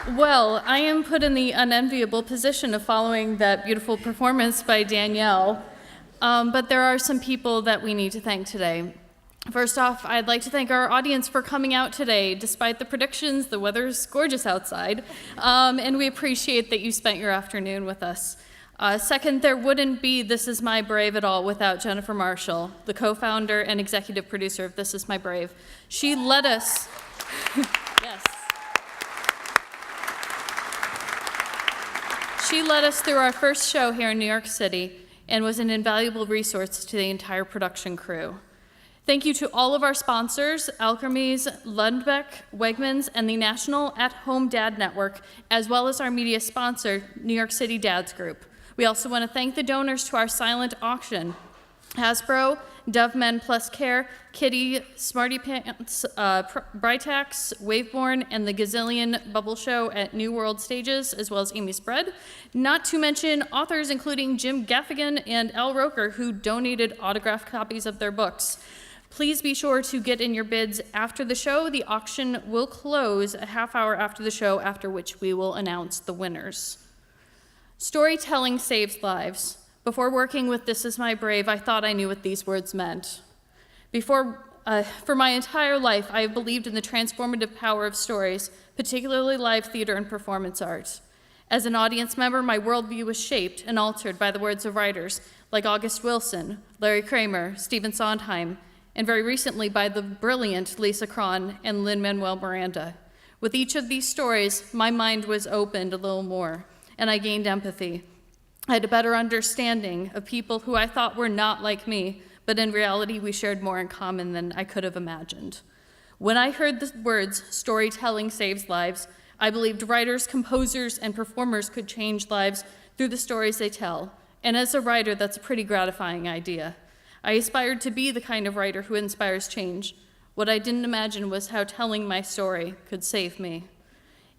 Well, I am put in the unenviable position of following that beautiful performance by Danielle, but there are some people that we need to thank today. First off, I'd like to thank our audience for coming out today. Despite the predictions, the weather's gorgeous outside, and we appreciate that you spent your afternoon with us. Second, there wouldn't be This Is My Brave at all without Jennifer Marshall, the co-founder and executive producer of This Is My Brave. She led us, yes. She led us through our first show here in New York City and was an invaluable resource to the entire production crew. Thank you to all of our sponsors, Alkermes, Lundbeck, Wegmans, and the National At-Home Dad Network, as well as our media sponsor, New York City Dads Group. We also want to thank the donors to our silent auction, Hasbro, Dove Men Plus Care, Kitty, Smarty Pants, Britax, Waveborn, and the Gazillion Bubble Show at New World Stages, as well as Amy's Bread. Not to mention authors including Jim Gaffigan and Al Roker, who donated autographed copies of their books. Please be sure to get in your bids after the show. The auction will close a half hour after the show, after which we will announce the winners. Storytelling saves lives. Before working with This Is My Brave, I thought I knew what these words meant. For my entire life, I have believed in the transformative power of stories, particularly live theater and performance art. As an audience member, my worldview was shaped and altered by the words of writers like August Wilson, Larry Kramer, Stephen Sondheim, and very recently by the brilliant Lisa Cron and Lin-Manuel Miranda. With each of these stories, my mind was opened a little more, and I gained empathy. I had a better understanding of people who I thought were not like me, but in reality we shared more in common than I could have imagined. When I heard the words, storytelling saves lives, I believed writers, composers, and performers could change lives through the stories they tell. And as a writer, that's a pretty gratifying idea. I aspired to be the kind of writer who inspires change. What I didn't imagine was how telling my story could save me.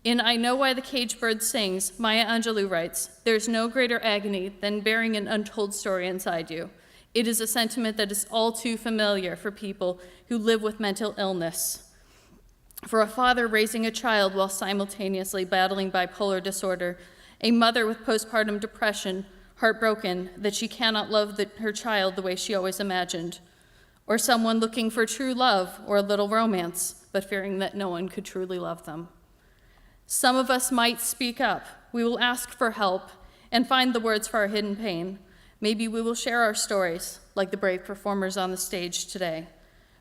In I Know Why the Caged Bird Sings, Maya Angelou writes, "There's no greater agony than bearing an untold story inside you. It is a sentiment that is all too familiar for people who live with mental illness. For a father raising a child while simultaneously battling bipolar disorder, a mother with postpartum depression, heartbroken that she cannot love her child the way she always imagined, or someone looking for true love or a little romance, but fearing that no one could truly love them. Some of us might speak up. We will ask for help and find the words for our hidden pain. Maybe we will share our stories, like the brave performers on the stage today.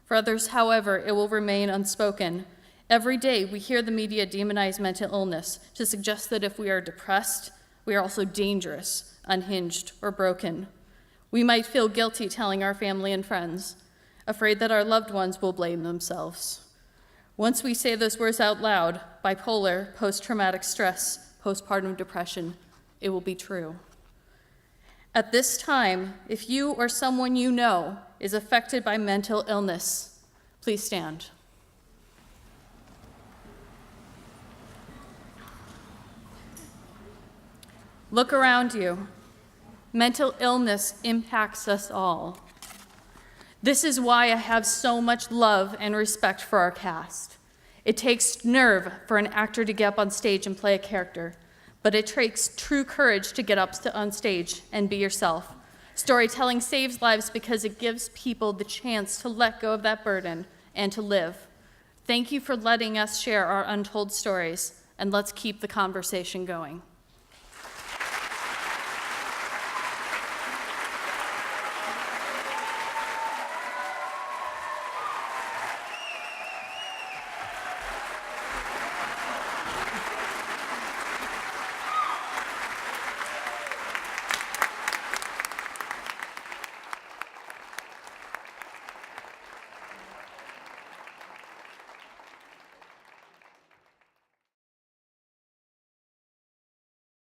For others, however, it will remain unspoken. Every day, we hear the media demonize mental illness to suggest that if we are depressed, we are also dangerous, unhinged, or broken. We might feel guilty telling our family and friends, afraid that our loved ones will blame themselves. Once we say those words out loud, bipolar, post-traumatic stress, postpartum depression, it will be true. At this time, if you or someone you know is affected by mental illness, please stand. Look around you. Mental illness impacts us all. This is why I have so much love and respect for our cast. It takes nerve for an actor to get up on stage and play a character, but it takes true courage to get up on stage and be yourself. Storytelling saves lives because it gives people the chance to let go of that burden and to live. Thank you for letting us share our untold stories, and let's keep the conversation going.